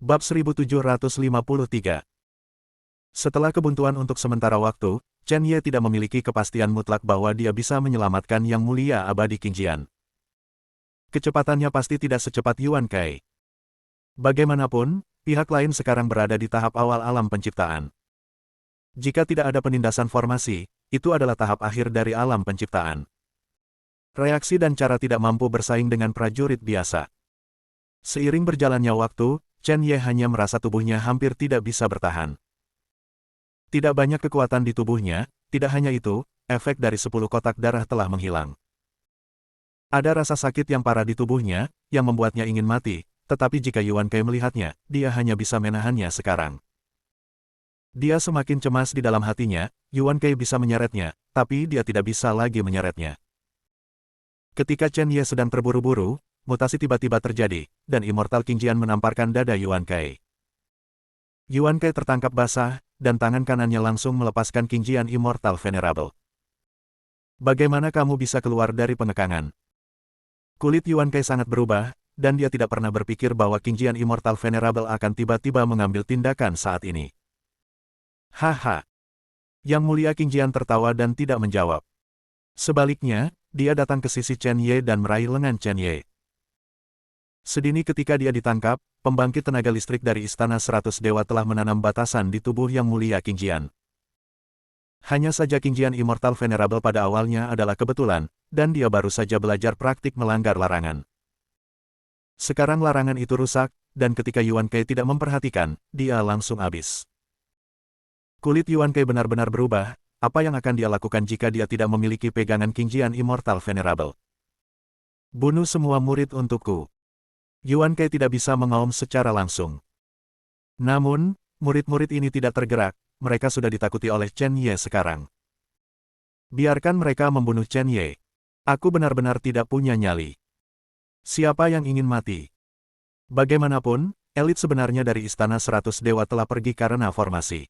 Bab 1753. Setelah kebuntuan untuk sementara waktu, Chen Ye tidak memiliki kepastian mutlak bahwa dia bisa menyelamatkan Yang Mulia Abadi Qingjian. Kecepatannya pasti tidak secepat Yuan Kai. Bagaimanapun, pihak lain sekarang berada di tahap awal alam penciptaan. Jika tidak ada penindasan formasi, itu adalah tahap akhir dari alam penciptaan. Reaksi dan cara tidak mampu bersaing dengan prajurit biasa. Seiring berjalannya waktu, Chen Ye hanya merasa tubuhnya hampir tidak bisa bertahan. Tidak banyak kekuatan di tubuhnya, tidak hanya itu, efek dari 10 kotak darah telah menghilang. Ada rasa sakit yang parah di tubuhnya, yang membuatnya ingin mati, tetapi jika Yuan Kai melihatnya, dia hanya bisa menahannya sekarang. Dia semakin cemas di dalam hatinya, Yuan Kai bisa menyeretnya, tapi dia tidak bisa lagi menyeretnya. Ketika Chen Ye sedang terburu-buru, mutasi tiba-tiba terjadi, dan Immortal Qingjian menamparkan dada Yuan Kai. Yuan Kai tertangkap basah, dan tangan kanannya langsung melepaskan Qingjian Immortal Venerable. Bagaimana kamu bisa keluar dari pengekangan? Kulit Yuan Kai sangat berubah, dan dia tidak pernah berpikir bahwa Qingjian Immortal Venerable akan tiba-tiba mengambil tindakan saat ini. Haha. Yang Mulia Qingjian tertawa dan tidak menjawab. Sebaliknya, dia datang ke sisi Chen Ye dan meraih lengan Chen Ye. Sedini ketika dia ditangkap, pembangkit tenaga listrik dari Istana 100 Dewa telah menanam batasan di tubuh Yang Mulia Qingjian. Hanya saja Qingjian Immortal Venerable pada awalnya adalah kebetulan, dan dia baru saja belajar praktik melanggar larangan. Sekarang larangan itu rusak, dan ketika Yuan Kai tidak memperhatikan, dia langsung habis. Kulit Yuan Kai benar-benar berubah, apa yang akan dia lakukan jika dia tidak memiliki pegangan Qingjian Immortal Venerable? Bunuh semua murid untukku. Yuan Kai tidak bisa mengaum secara langsung. Namun, murid-murid ini tidak tergerak, mereka sudah ditakuti oleh Chen Ye sekarang. Biarkan mereka membunuh Chen Ye. Aku benar-benar tidak punya nyali. Siapa yang ingin mati? Bagaimanapun, elit sebenarnya dari Istana 100 Dewa telah pergi karena formasi.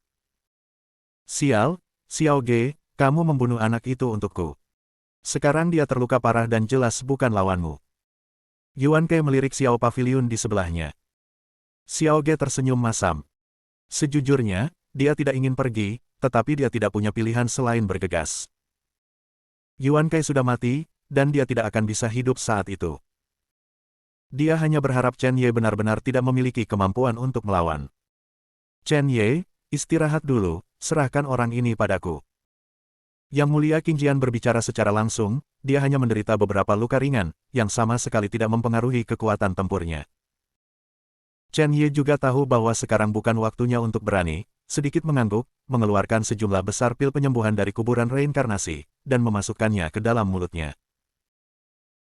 Sial, Xiao Ge, kamu membunuh anak itu untukku. Sekarang dia terluka parah dan jelas bukan lawanmu. Yuan Kai melirik Xiao Pavilion di sebelahnya. Xiao Ge tersenyum masam. Sejujurnya, dia tidak ingin pergi, tetapi dia tidak punya pilihan selain bergegas. Yuan Kai sudah mati, dan dia tidak akan bisa hidup saat itu. Dia hanya berharap Chen Ye benar-benar tidak memiliki kemampuan untuk melawan. Chen Ye, istirahat dulu, serahkan orang ini padaku. Yang Mulia Qingjian berbicara secara langsung, dia hanya menderita beberapa luka ringan, yang sama sekali tidak mempengaruhi kekuatan tempurnya. Chen Ye juga tahu bahwa sekarang bukan waktunya untuk berani, sedikit mengangguk, mengeluarkan sejumlah besar pil penyembuhan dari kuburan reinkarnasi, dan memasukkannya ke dalam mulutnya.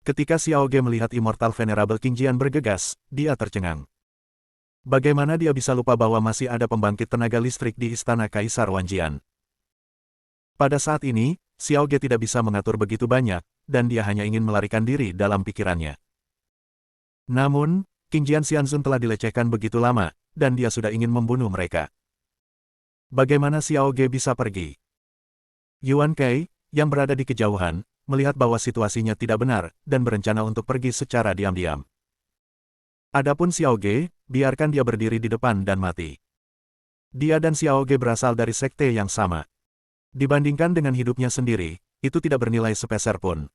Ketika Xiao Ge melihat Immortal Venerable Qingjian bergegas, dia tercengang. Bagaimana dia bisa lupa bahwa masih ada pembangkit tenaga listrik di Istana Kaisar Wanjian? Pada saat ini, Xiao Ge tidak bisa mengatur begitu banyak, dan dia hanya ingin melarikan diri dalam pikirannya. Namun, Qingjian Xianzun telah dilecehkan begitu lama, dan dia sudah ingin membunuh mereka. Bagaimana Xiao Ge bisa pergi? Yuan Kai, yang berada di kejauhan, melihat bahwa situasinya tidak benar, dan berencana untuk pergi secara diam-diam. Adapun Xiao Ge, biarkan dia berdiri di depan dan mati. Dia dan Xiao Ge berasal dari sekte yang sama. Dibandingkan dengan hidupnya sendiri, itu tidak bernilai sepeser pun.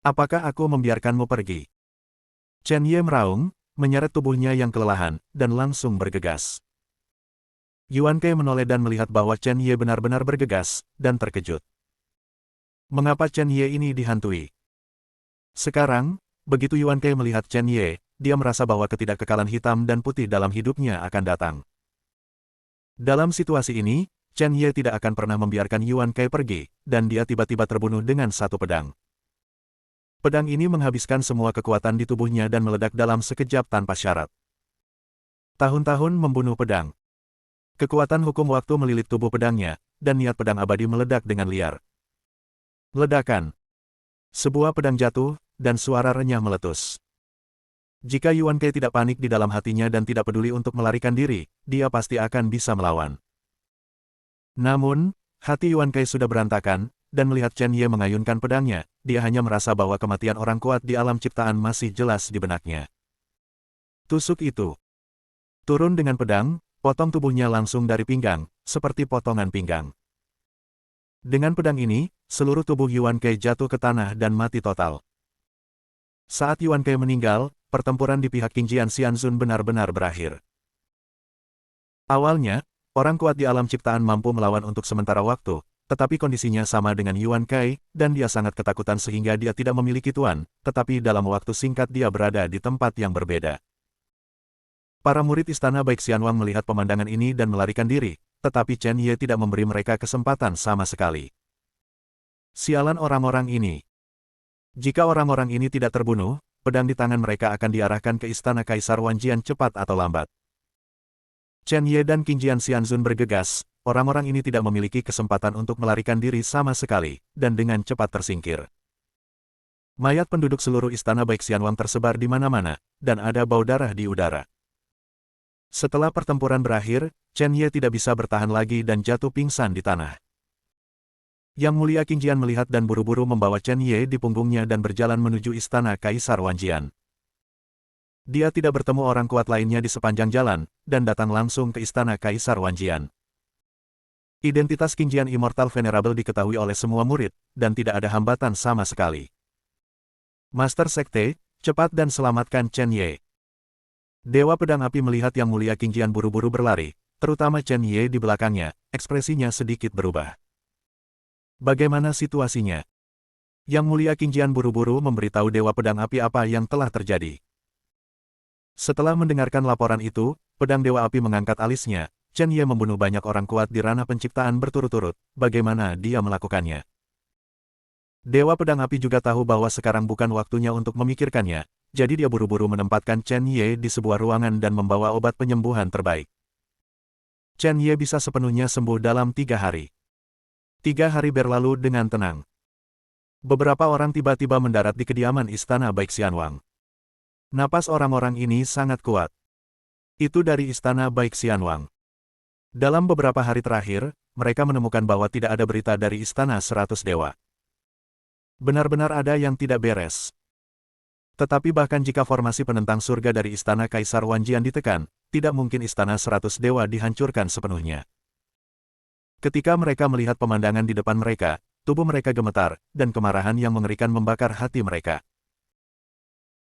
Apakah aku membiarkanmu pergi? Chen Ye meraung, menyeret tubuhnya yang kelelahan, dan langsung bergegas. Yuan Kai menoleh dan melihat bahwa Chen Ye benar-benar bergegas, dan terkejut. Mengapa Chen Ye ini dihantui? Sekarang, begitu Yuan Kai melihat Chen Ye, dia merasa bahwa ketidakkekalan hitam dan putih dalam hidupnya akan datang. Dalam situasi ini, Chen Ye tidak akan pernah membiarkan Yuan Kai pergi, dan dia tiba-tiba terbunuh dengan satu pedang. Pedang ini menghabiskan semua kekuatan di tubuhnya dan meledak dalam sekejap tanpa syarat. Tahun-tahun membunuh pedang. Kekuatan hukum waktu melilit tubuh pedangnya, dan niat pedang abadi meledak dengan liar. Ledakan. Sebuah pedang jatuh, dan suara renyah meletus. Jika Yuan Kai tidak panik di dalam hatinya dan tidak peduli untuk melarikan diri, dia pasti akan bisa melawan. Namun, hati Yuan Kai sudah berantakan, dan melihat Chen Ye mengayunkan pedangnya, dia hanya merasa bahwa kematian orang kuat di alam ciptaan masih jelas di benaknya. Tusuk itu. Turun dengan pedang, potong tubuhnya langsung dari pinggang, seperti potongan pinggang. Dengan pedang ini, seluruh tubuh Yuan Kei jatuh ke tanah dan mati total. Saat Yuan Kei meninggal, pertempuran di pihak Qingjian Xianzun benar-benar berakhir. Awalnya, orang kuat di alam ciptaan mampu melawan untuk sementara waktu, tetapi kondisinya sama dengan Yuan Kei, dan dia sangat ketakutan sehingga dia tidak memiliki tuan, tetapi dalam waktu singkat dia berada di tempat yang berbeda. Para murid istana baik Xianwang melihat pemandangan ini dan melarikan diri, tetapi Chen Ye tidak memberi mereka kesempatan sama sekali. Sialan orang-orang ini. Jika orang-orang ini tidak terbunuh, pedang di tangan mereka akan diarahkan ke istana Kaisar Wanjian cepat atau lambat. Chen Ye dan Qingjian Xianzun bergegas, orang-orang ini tidak memiliki kesempatan untuk melarikan diri sama sekali, dan dengan cepat tersingkir. Mayat penduduk seluruh istana baik Xianwang tersebar di mana-mana, dan ada bau darah di udara. Setelah pertempuran berakhir, Chen Ye tidak bisa bertahan lagi dan jatuh pingsan di tanah. Yang Mulia Qingjian melihat dan buru-buru membawa Chen Ye di punggungnya dan berjalan menuju istana Kaisar Wanjian. Dia tidak bertemu orang kuat lainnya di sepanjang jalan, dan datang langsung ke istana Kaisar Wanjian. Identitas Qingjian Immortal Venerable diketahui oleh semua murid, dan tidak ada hambatan sama sekali. Master Sekte, cepat dan selamatkan Chen Ye. Dewa Pedang Api melihat Yang Mulia Qingjian buru-buru berlari, terutama Chen Ye di belakangnya, ekspresinya sedikit berubah. Bagaimana situasinya? Yang Mulia Qingjian buru-buru memberitahu Dewa Pedang Api apa yang telah terjadi. Setelah mendengarkan laporan itu, pedang Dewa Api mengangkat alisnya. Chen Ye membunuh banyak orang kuat di ranah penciptaan berturut-turut. Bagaimana dia melakukannya? Dewa Pedang Api juga tahu bahwa sekarang bukan waktunya untuk memikirkannya, jadi dia buru-buru menempatkan Chen Ye di sebuah ruangan dan membawa obat penyembuhan terbaik. Chen Ye bisa sepenuhnya sembuh dalam 3 hari. 3 hari berlalu dengan tenang. Beberapa orang tiba-tiba mendarat di kediaman istana baik Xianwang. Napas orang-orang ini sangat kuat. Itu dari istana baik Xianwang. Dalam beberapa hari terakhir, mereka menemukan bahwa tidak ada berita dari istana 100 dewa. Benar-benar ada yang tidak beres. Tetapi bahkan jika formasi penentang surga dari istana Kaisar Wanjian ditekan, tidak mungkin istana 100 dewa dihancurkan sepenuhnya. Ketika mereka melihat pemandangan di depan mereka, tubuh mereka gemetar, dan kemarahan yang mengerikan membakar hati mereka.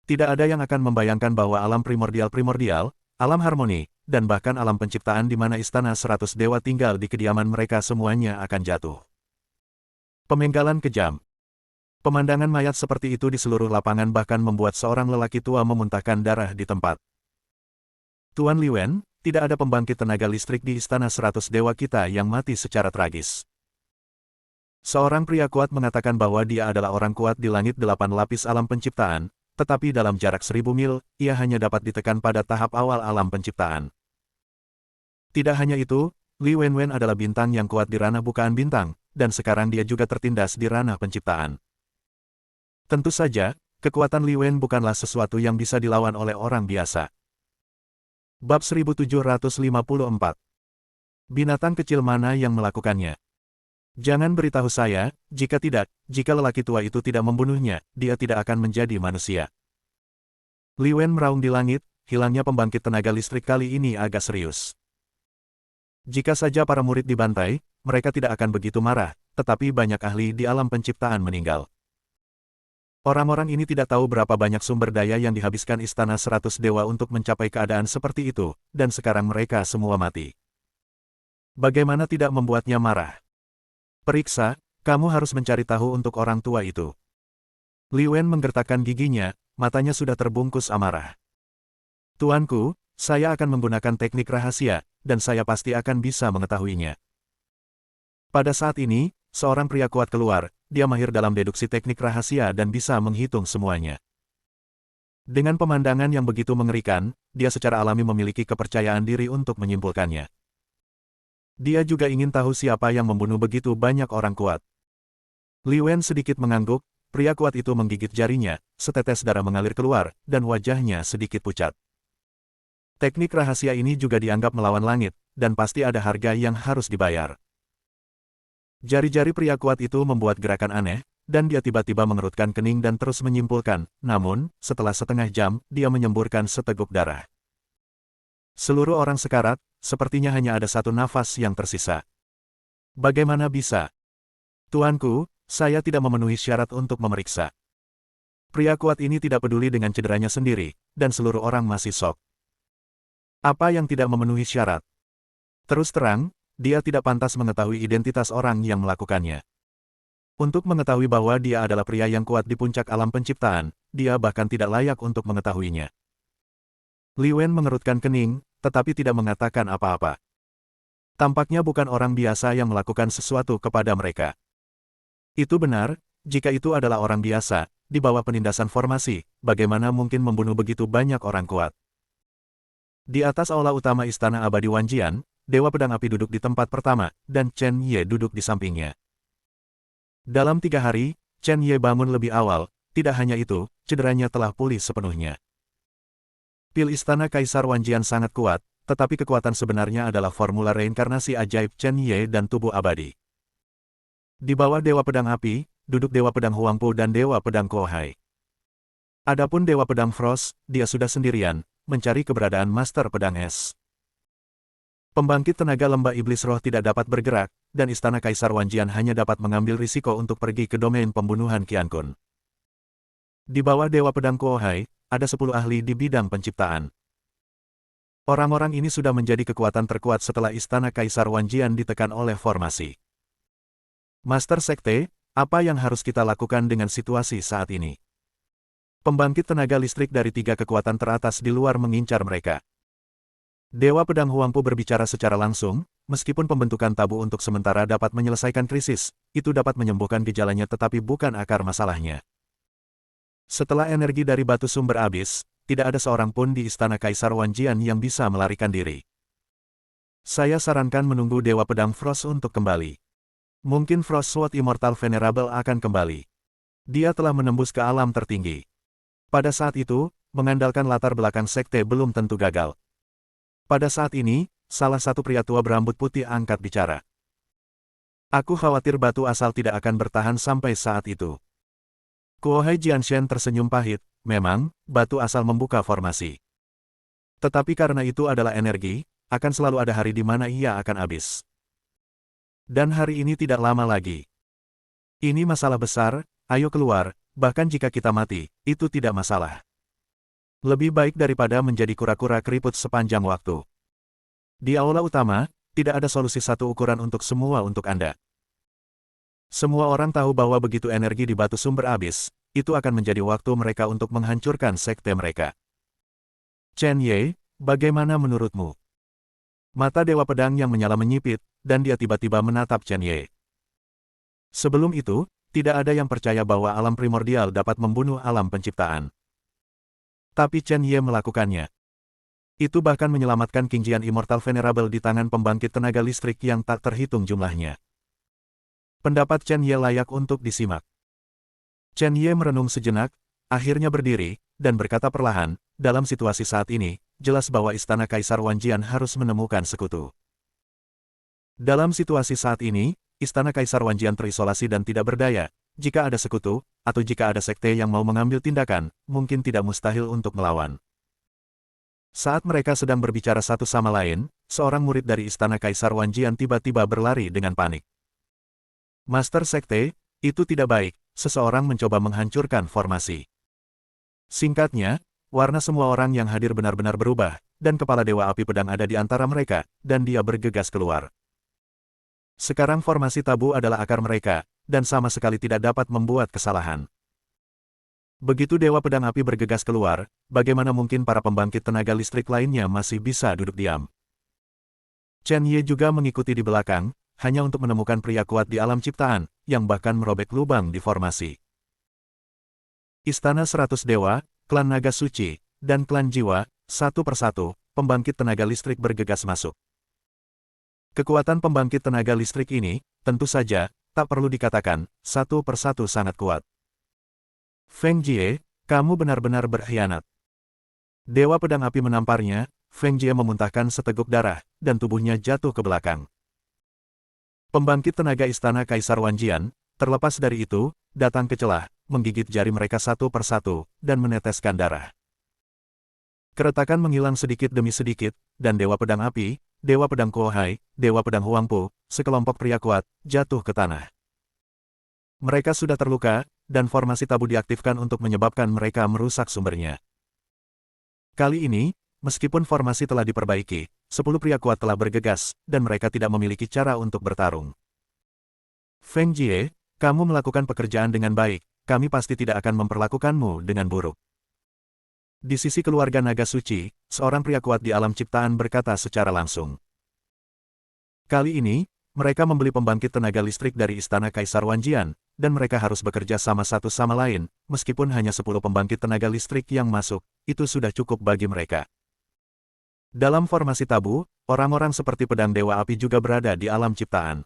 Tidak ada yang akan membayangkan bahwa alam primordial, alam harmoni, dan bahkan alam penciptaan di mana istana 100 dewa tinggal di kediaman mereka semuanya akan jatuh. Pemenggalan kejam. Pemandangan mayat seperti itu di seluruh lapangan bahkan membuat seorang lelaki tua memuntahkan darah di tempat. Tuan Li Wen, tidak ada pembangkit tenaga listrik di istana 100 dewa kita yang mati secara tragis. Seorang pria kuat mengatakan bahwa dia adalah orang kuat di langit 8 lapis alam penciptaan, tetapi dalam jarak 1000 mil, ia hanya dapat ditekan pada tahap awal alam penciptaan. Tidak hanya itu, Li Wenwen adalah bintang yang kuat di ranah bukaan bintang, dan sekarang dia juga tertindas di ranah penciptaan. Tentu saja, kekuatan Li Wen bukanlah sesuatu yang bisa dilawan oleh orang biasa. Bab 1754. Binatang kecil mana yang melakukannya? Jangan beritahu saya, jika tidak, jika lelaki tua itu tidak membunuhnya, dia tidak akan menjadi manusia. Li Wen meraung di langit, hilangnya pembangkit tenaga listrik kali ini agak serius. Jika saja para murid dibantai, mereka tidak akan begitu marah, tetapi banyak ahli di alam penciptaan meninggal. Orang-orang ini tidak tahu berapa banyak sumber daya yang dihabiskan istana 100 dewa untuk mencapai keadaan seperti itu, dan sekarang mereka semua mati. Bagaimana tidak membuatnya marah? Periksa, kamu harus mencari tahu untuk orang tua itu. Li Wen menggertakkan giginya, matanya sudah terbungkus amarah. Tuanku, saya akan menggunakan teknik rahasia, dan saya pasti akan bisa mengetahuinya. Pada saat ini, seorang pria kuat keluar, dia mahir dalam deduksi teknik rahasia dan bisa menghitung semuanya. Dengan pemandangan yang begitu mengerikan, dia secara alami memiliki kepercayaan diri untuk menyimpulkannya. Dia juga ingin tahu siapa yang membunuh begitu banyak orang kuat. Li Wen sedikit mengangguk, pria kuat itu menggigit jarinya, setetes darah mengalir keluar, dan wajahnya sedikit pucat. Teknik rahasia ini juga dianggap melawan langit, dan pasti ada harga yang harus dibayar. Jari-jari pria kuat itu membuat gerakan aneh, dan dia tiba-tiba mengerutkan kening dan terus menyimpulkan, namun, setelah setengah jam, dia menyemburkan seteguk darah. Seluruh orang sekarat, sepertinya hanya ada satu nafas yang tersisa. Bagaimana bisa? Tuanku, saya tidak memenuhi syarat untuk memeriksa. Pria kuat ini tidak peduli dengan cederanya sendiri, dan seluruh orang masih shock. Apa yang tidak memenuhi syarat? Terus terang, dia tidak pantas mengetahui identitas orang yang melakukannya. Untuk mengetahui bahwa dia adalah pria yang kuat di puncak alam penciptaan, dia bahkan tidak layak untuk mengetahuinya. Li Wen mengerutkan kening, tetapi tidak mengatakan apa-apa. Tampaknya bukan orang biasa yang melakukan sesuatu kepada mereka. Itu benar, jika itu adalah orang biasa, di bawah penindasan formasi, bagaimana mungkin membunuh begitu banyak orang kuat? Di atas aula utama Istana Abadi Wanjian, Dewa Pedang Api duduk di tempat pertama, dan Chen Ye duduk di sampingnya. Dalam 3 hari, Chen Ye bangun lebih awal, tidak hanya itu, cederanya telah pulih sepenuhnya. Pil Istana Kaisar Wanjian sangat kuat, tetapi kekuatan sebenarnya adalah formula reinkarnasi ajaib Chen Ye dan tubuh abadi. Di bawah Dewa Pedang Api, duduk Dewa Pedang Huangpu dan Dewa Pedang Kuohai. Adapun Dewa Pedang Frost, dia sudah sendirian, mencari keberadaan Master Pedang Es. Pembangkit tenaga lembah iblis roh tidak dapat bergerak, dan Istana Kaisar Wanjian hanya dapat mengambil risiko untuk pergi ke domain pembunuhan Qian Kun. Di bawah Dewa Pedang Kuohai, ada 10 ahli di bidang penciptaan. Orang-orang ini sudah menjadi kekuatan terkuat setelah Istana Kaisar Wanjian ditekan oleh formasi. Master Sekte, apa yang harus kita lakukan dengan situasi saat ini? Pembangkit tenaga listrik dari 3 kekuatan teratas di luar mengincar mereka. Dewa Pedang Huangpu berbicara secara langsung, meskipun pembentukan tabu untuk sementara dapat menyelesaikan krisis, itu dapat menyembuhkan gejalanya tetapi bukan akar masalahnya. Setelah energi dari batu sumber habis, tidak ada seorang pun di Istana Kaisar Wanjian yang bisa melarikan diri. Saya sarankan menunggu Dewa Pedang Frost untuk kembali. Mungkin Frost Sword Immortal Venerable akan kembali. Dia telah menembus ke alam tertinggi. Pada saat itu, mengandalkan latar belakang sekte belum tentu gagal. Pada saat ini, salah satu pria tua berambut putih angkat bicara. Aku khawatir batu asal tidak akan bertahan sampai saat itu. Kuohai Jianshen tersenyum pahit, memang, batu asal membuka formasi. Tetapi karena itu adalah energi, akan selalu ada hari di mana ia akan habis. Dan hari ini tidak lama lagi. Ini masalah besar, ayo keluar, bahkan jika kita mati, itu tidak masalah. Lebih baik daripada menjadi kura-kura keriput sepanjang waktu. Di aula utama, tidak ada solusi satu ukuran untuk semua untuk Anda. Semua orang tahu bahwa begitu energi di batu sumber habis, itu akan menjadi waktu mereka untuk menghancurkan sekte mereka. Chen Ye, bagaimana menurutmu? Mata Dewa Pedang yang menyala menyipit, dan dia tiba-tiba menatap Chen Ye. Sebelum itu, tidak ada yang percaya bahwa alam primordial dapat membunuh alam penciptaan. Tapi Chen Ye melakukannya. Itu bahkan menyelamatkan Qingjian Immortal Venerable di tangan pembangkit tenaga listrik yang tak terhitung jumlahnya. Pendapat Chen Ye layak untuk disimak. Chen Ye merenung sejenak, akhirnya berdiri, dan berkata perlahan, dalam situasi saat ini, jelas bahwa Istana Kaisar Wanjian harus menemukan sekutu. Dalam situasi saat ini, Istana Kaisar Wanjian terisolasi dan tidak berdaya. Jika ada sekutu, atau jika ada sekte yang mau mengambil tindakan, mungkin tidak mustahil untuk melawan. Saat mereka sedang berbicara satu sama lain, seorang murid dari Istana Kaisar Wanjian tiba-tiba berlari dengan panik. Master Sekte, itu tidak baik, seseorang mencoba menghancurkan formasi. Singkatnya, warna semua orang yang hadir benar-benar berubah, dan kepala Dewa Api Pedang ada di antara mereka, dan dia bergegas keluar. Sekarang formasi tabu adalah akar mereka, dan sama sekali tidak dapat membuat kesalahan. Begitu Dewa Pedang Api bergegas keluar, bagaimana mungkin para pembangkit tenaga listrik lainnya masih bisa duduk diam? Chen Ye juga mengikuti di belakang, hanya untuk menemukan pria kuat di alam ciptaan, yang bahkan merobek lubang di formasi. Istana 100 Dewa, Klan Naga Suci, dan Klan Jiwa, satu persatu, pembangkit tenaga listrik bergegas masuk. Kekuatan pembangkit tenaga listrik ini, tentu saja, tak perlu dikatakan, satu persatu sangat kuat. Feng Jie, kamu benar-benar berkhianat. Dewa Pedang Api menamparnya, Feng Jie memuntahkan seteguk darah, dan tubuhnya jatuh ke belakang. Pembangkit tenaga Istana Kaisar Wanjian, terlepas dari itu, datang ke celah, menggigit jari mereka satu persatu, dan meneteskan darah. Keretakan menghilang sedikit demi sedikit, dan Dewa Pedang Api, Dewa Pedang Kuohai, Dewa Pedang Huangpu, sekelompok pria kuat, jatuh ke tanah. Mereka sudah terluka, dan formasi tabu diaktifkan untuk menyebabkan mereka merusak sumbernya. Kali ini, meskipun formasi telah diperbaiki, 10 pria kuat telah bergegas, dan mereka tidak memiliki cara untuk bertarung. Feng Jie, kamu melakukan pekerjaan dengan baik, kami pasti tidak akan memperlakukanmu dengan buruk. Di sisi keluarga naga suci, seorang pria kuat di alam ciptaan berkata secara langsung. Kali ini, mereka membeli pembangkit tenaga listrik dari Istana Kaisar Wanjian, dan mereka harus bekerja sama satu sama lain, meskipun hanya 10 pembangkit tenaga listrik yang masuk, itu sudah cukup bagi mereka. Dalam formasi tabu, orang-orang seperti pedang Dewa Api juga berada di alam ciptaan.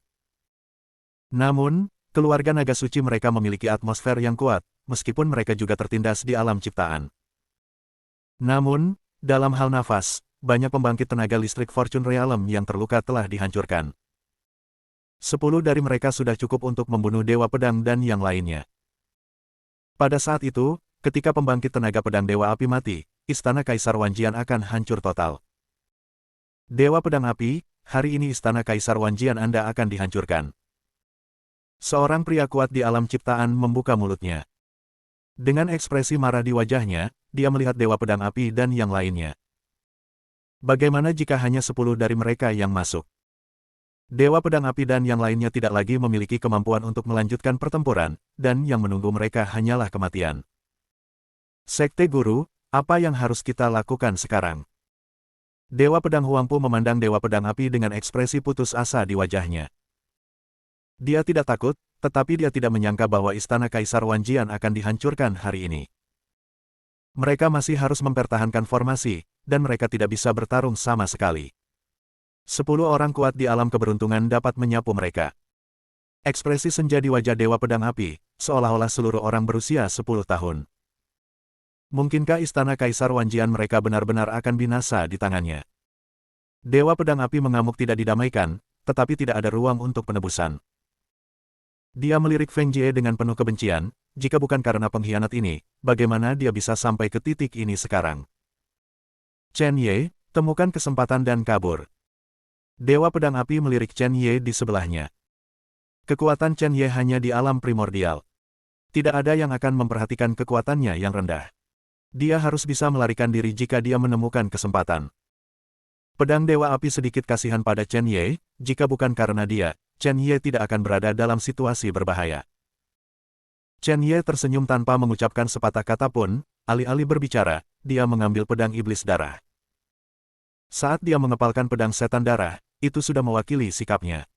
Namun, keluarga naga suci mereka memiliki atmosfer yang kuat, meskipun mereka juga tertindas di alam ciptaan. Namun, dalam hal nafas, banyak pembangkit tenaga listrik Fortune Realm yang terluka telah dihancurkan. 10 dari mereka sudah cukup untuk membunuh Dewa Pedang dan yang lainnya. Pada saat itu, ketika pembangkit tenaga pedang Dewa Api mati, Istana Kaisar Wanjian akan hancur total. Dewa Pedang Api, hari ini Istana Kaisar Wanjian Anda akan dihancurkan. Seorang pria kuat di alam ciptaan membuka mulutnya. Dengan ekspresi marah di wajahnya, dia melihat Dewa Pedang Api dan yang lainnya. Bagaimana jika hanya 10 dari mereka yang masuk? Dewa Pedang Api dan yang lainnya tidak lagi memiliki kemampuan untuk melanjutkan pertempuran, dan yang menunggu mereka hanyalah kematian. Sekte Guru, apa yang harus kita lakukan sekarang? Dewa Pedang Huangpu memandang Dewa Pedang Api dengan ekspresi putus asa di wajahnya. Dia tidak takut, tetapi dia tidak menyangka bahwa Istana Kaisar Wanjian akan dihancurkan hari ini. Mereka masih harus mempertahankan formasi, dan mereka tidak bisa bertarung sama sekali. 10 orang kuat di alam keberuntungan dapat menyapu mereka. Ekspresi senja di wajah Dewa Pedang Api, seolah-olah seluruh orang berusia 10 tahun. Mungkinkah Istana Kaisar Wanjian mereka benar-benar akan binasa di tangannya? Dewa Pedang Api mengamuk tidak didamaikan, tetapi tidak ada ruang untuk penebusan. Dia melirik Feng Jie dengan penuh kebencian, jika bukan karena pengkhianat ini, bagaimana dia bisa sampai ke titik ini sekarang? Chen Ye, temukan kesempatan dan kabur. Dewa Pedang Api melirik Chen Ye di sebelahnya. Kekuatan Chen Ye hanya di alam primordial. Tidak ada yang akan memperhatikan kekuatannya yang rendah. Dia harus bisa melarikan diri jika dia menemukan kesempatan. Pedang Dewa Api sedikit kasihan pada Chen Ye, jika bukan karena dia, Chen Ye tidak akan berada dalam situasi berbahaya. Chen Ye tersenyum tanpa mengucapkan sepatah kata pun, alih-alih berbicara, dia mengambil pedang iblis darah. Saat dia mengepalkan pedang setan darah, itu sudah mewakili sikapnya.